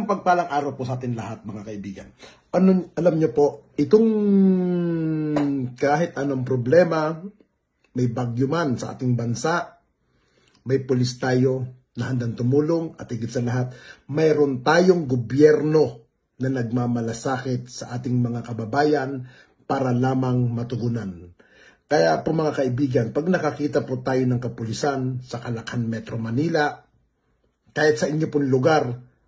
pagpalang araw po sa atin lahat, mga kaibigan. Alam niyo po, itong kahit anong problema, may bagyo man sa ating bansa, may pulis tayo na handang tumulong, at higit sa lahat, mayroon tayong gobyerno na nagmamalasakit sa ating mga kababayan para lamang matugunan. Kaya po mga kaibigan, pag nakakita po tayo ng kapulisan sa Calachan, Metro Manila, kahit sa inyo pong lugar,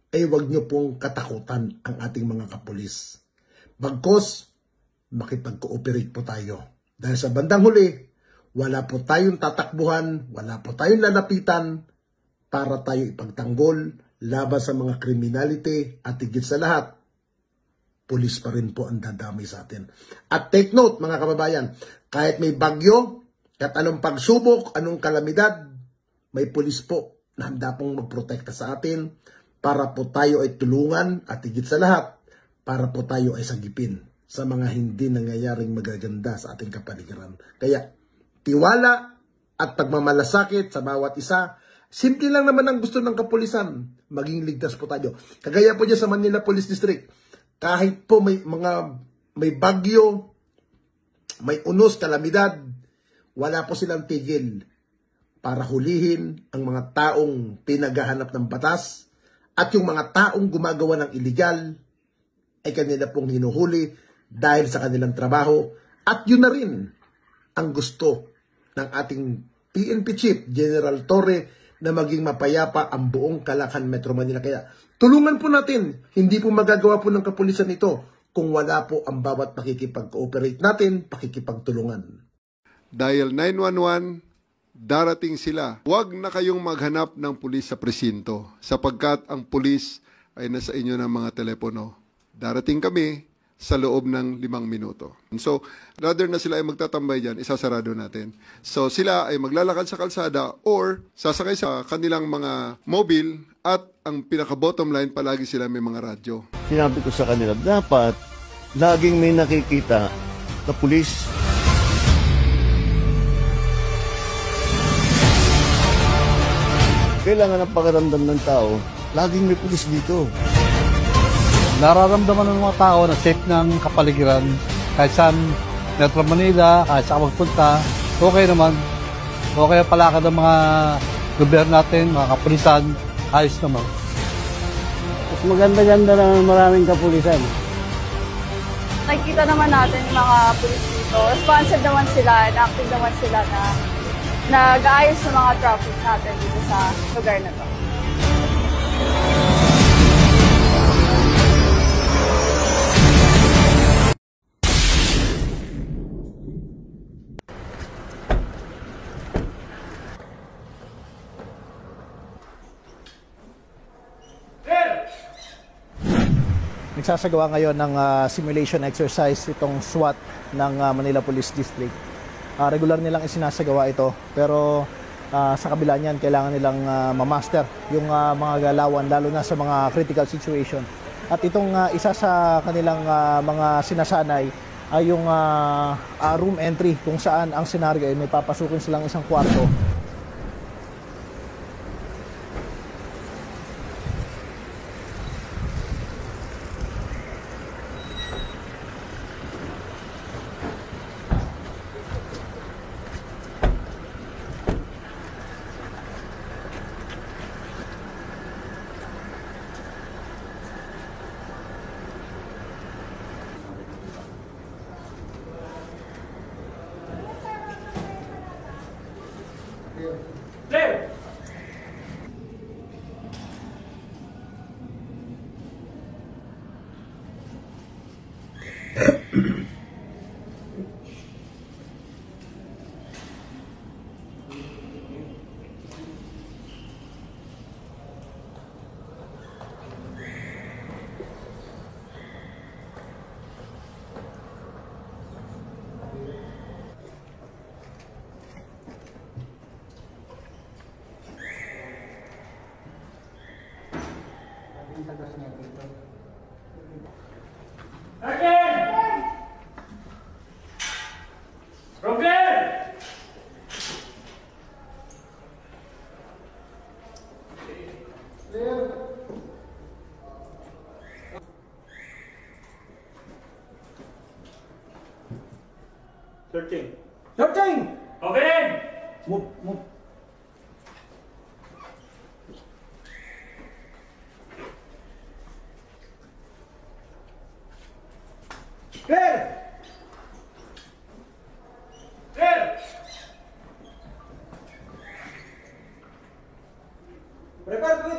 ay huwag nyo pong katakutan ang ating mga kapulis. Bagkos, makipag-cooperate po tayo. Dahil sa bandang huli, wala po tayong tatakbuhan, wala po tayong lalapitan para tayo ipagtanggol laban sa mga criminality, at higit sa lahat, pulis pa rin po ang dadamay sa atin. At take note mga kababayan, kahit may bagyo, kahit anong pagsubok, anong kalamidad, may pulis po na handa pong magprotekta sa atin para po tayo ay tulungan, at higit sa lahat, para po tayo ay sagipin sa mga hindi nangyayaring magaganda sa ating kapaligiran. Kaya tiwala at pagmamalasakit sa bawat isa, simple lang naman ang gusto ng kapulisan, maging ligtas po tayo. Kagaya po dyan sa Manila Police District, kahit po may bagyo, may unos, kalamidad, wala po silang tigil para hulihin ang mga taong pinaghahanap ng batas, at yung mga taong gumagawa ng illegal ay kanila pong hinuhuli dahil sa kanilang trabaho. At yun na rin ang gusto ng ating PNP Chief, General Torre, na maging mapayapa ang buong Calachan, Metro Manila. Kaya tulungan po natin, hindi po magagawa po ng kapulisan ito kung wala po ang bawat pakikipag-cooperate natin, pakikipagtulungan. Dial 911, darating sila. Huwag na kayong maghanap ng pulis sa presinto sapagkat ang pulis ay nasa inyo ng mga telepono. Darating kami sa loob ng 5 minuto. So, rather na sila ay magtatambay dyan, isasarado natin. So, sila ay maglalakad sa kalsada or sasakay sa kanilang mga mobile, at ang pinaka-bottom line, palagi sila may mga radyo. Sinabi ko sa kanila, dapat laging may nakikita na pulis. Kailangan ang pakiramdam ng tao, laging may pulis dito. Nararamdaman ng mga tao na safe ng kapaligiran kahit saan Metro Manila, kahit saan magpunta, okay naman. Okay ang palakad ng mga gobyerno natin, mga kapulisan, ayos naman. Mas maganda-ganda na maraming kapulisan. Nakikita naman natin yung mga pulis dito. Responsive naman sila, active naman sila na nag-aayos sa mga traffic natin dito sa lugar na to. Nagsasagawa ngayon ng simulation exercise itong SWAT ng Manila Police District. Regular nilang isinasagawa ito, pero sa kabila niyan kailangan nilang mamaster yung mga galawan, lalo na sa mga critical situation. At itong isa sa kanilang mga sinasanay ay yung room entry, kung saan ang senaryo ay may papasukin silang isang kwarto. 13. Open! Move. Clear! Prepare to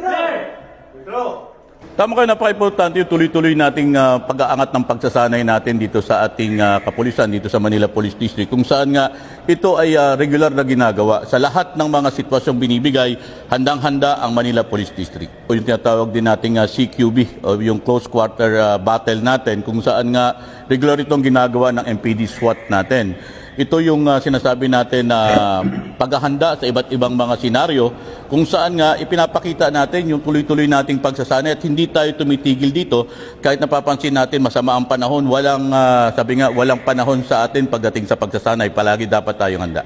withdraw! Tama kayo, napaka-importante yung tuloy-tuloy nating pag-aangat ng pagsasanay natin dito sa ating kapulisan, dito sa Manila Police District, kung saan nga ito ay regular na ginagawa. Sa lahat ng mga sitwasyong binibigay, handang-handa ang Manila Police District. O yung tinatawag din nating CQB, o yung close quarter battle natin, kung saan nga regular itong ginagawa ng MPD SWAT natin. Ito yung sinasabi natin na paghahanda sa iba't ibang mga senaryo kung saan nga ipinapakita natin yung tuloy-tuloy nating pagsasanay at hindi tayo tumitigil dito kahit napapansin natin masama ang panahon, walang panahon sa atin pagdating sa pagsasanay, palagi dapat tayong handa.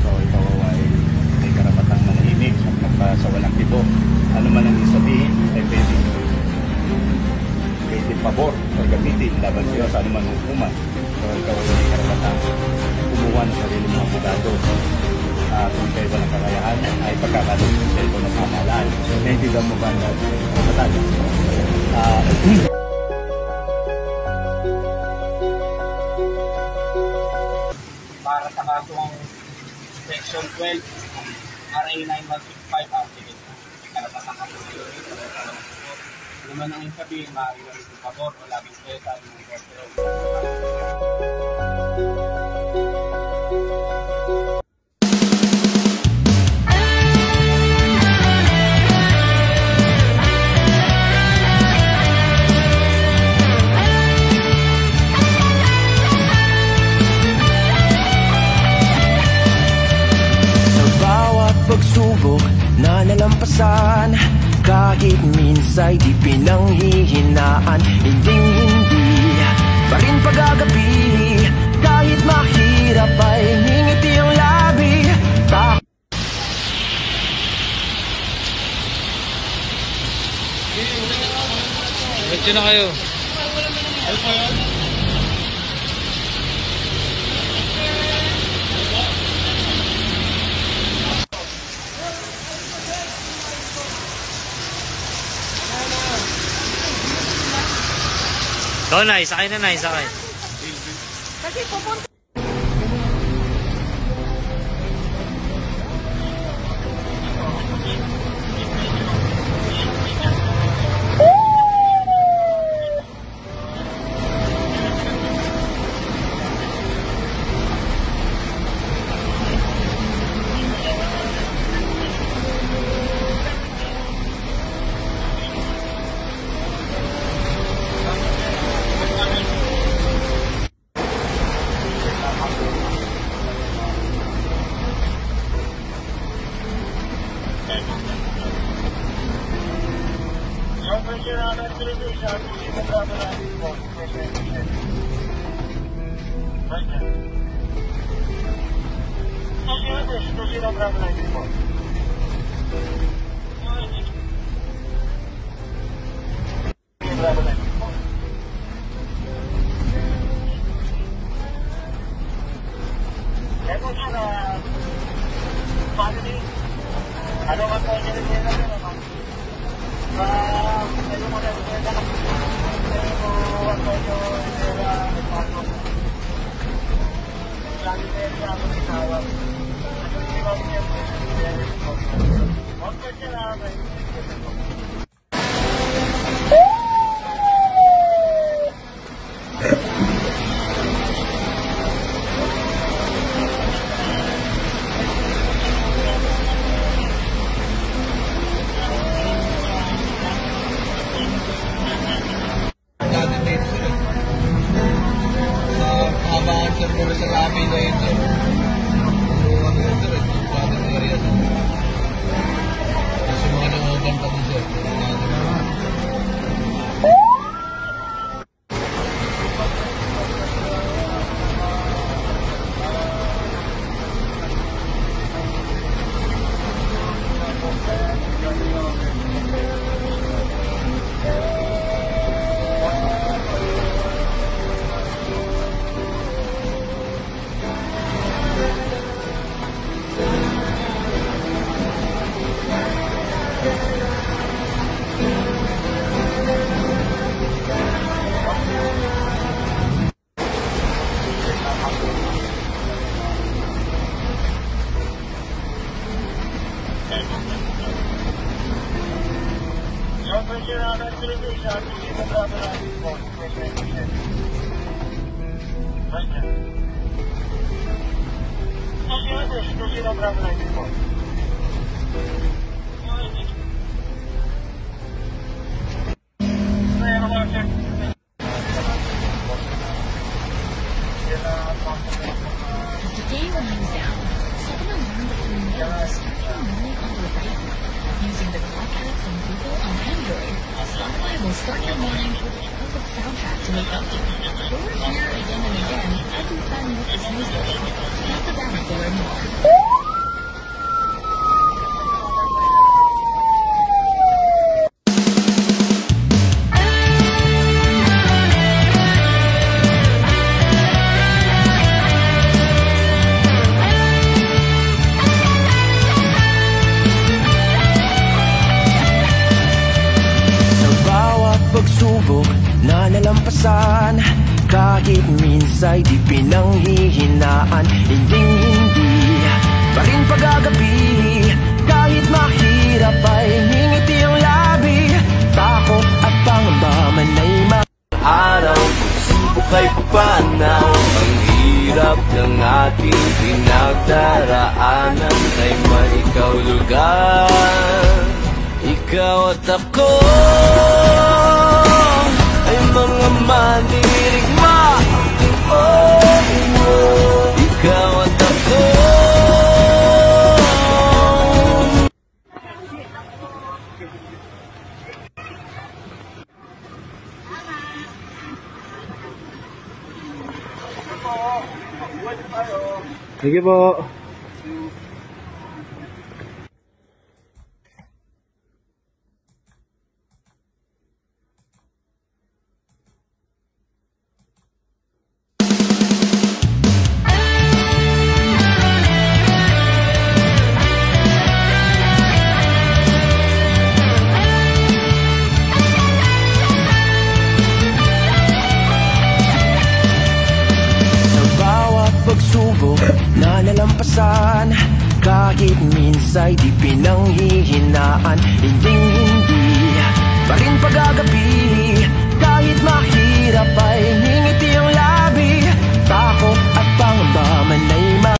So ikaw ay may karapatang manahimik at sa walang tito. Ano man ang sabihin ay pwede pabor o gamitin laban sa'yo sa anumang hukuman. So ikaw ay may karapatang kumuha ng sarili mga abogado. Kung kayo ba ng kakayahan ay pagkakaroon sa ito ng pamahalaan. Naintindihan mo ba na karapatan? Para sa kasong Section 12, RA 9165 activate. Karapatang kasunod. Ano man ang sabihin, maaaring ito pabor o labing kayo sa ating mga pagsubok pagsubok na nalampasan, kahit minsa'y di pinanghihinaan. Hindi pa rin pag-agapi, kahit mahirap ay ngingiti ang labi. Medyo na kayo. Ikaw, Nay. Sakay na, Nay. Sakay. Kasi pupunta. Pagsubok na nalampasan, kahit minsa'y di pinanghihinaan. Hindi pa rin pag-agapi, kahit mahirap ay ngingiti ang labi. Takot at pangamba man ay araw, subok ay panaw. Ang hirap ng ating pinagdaraanan ay maikaw lugar. Ikaw at ako ay mga mandirigma. Ikaw at ako Sige po. Pagsubok na nalampasan, kahit minsa'y di pinanghihinaan. Hinding-hindi pa rin pag-agabi, kahit mahirap ay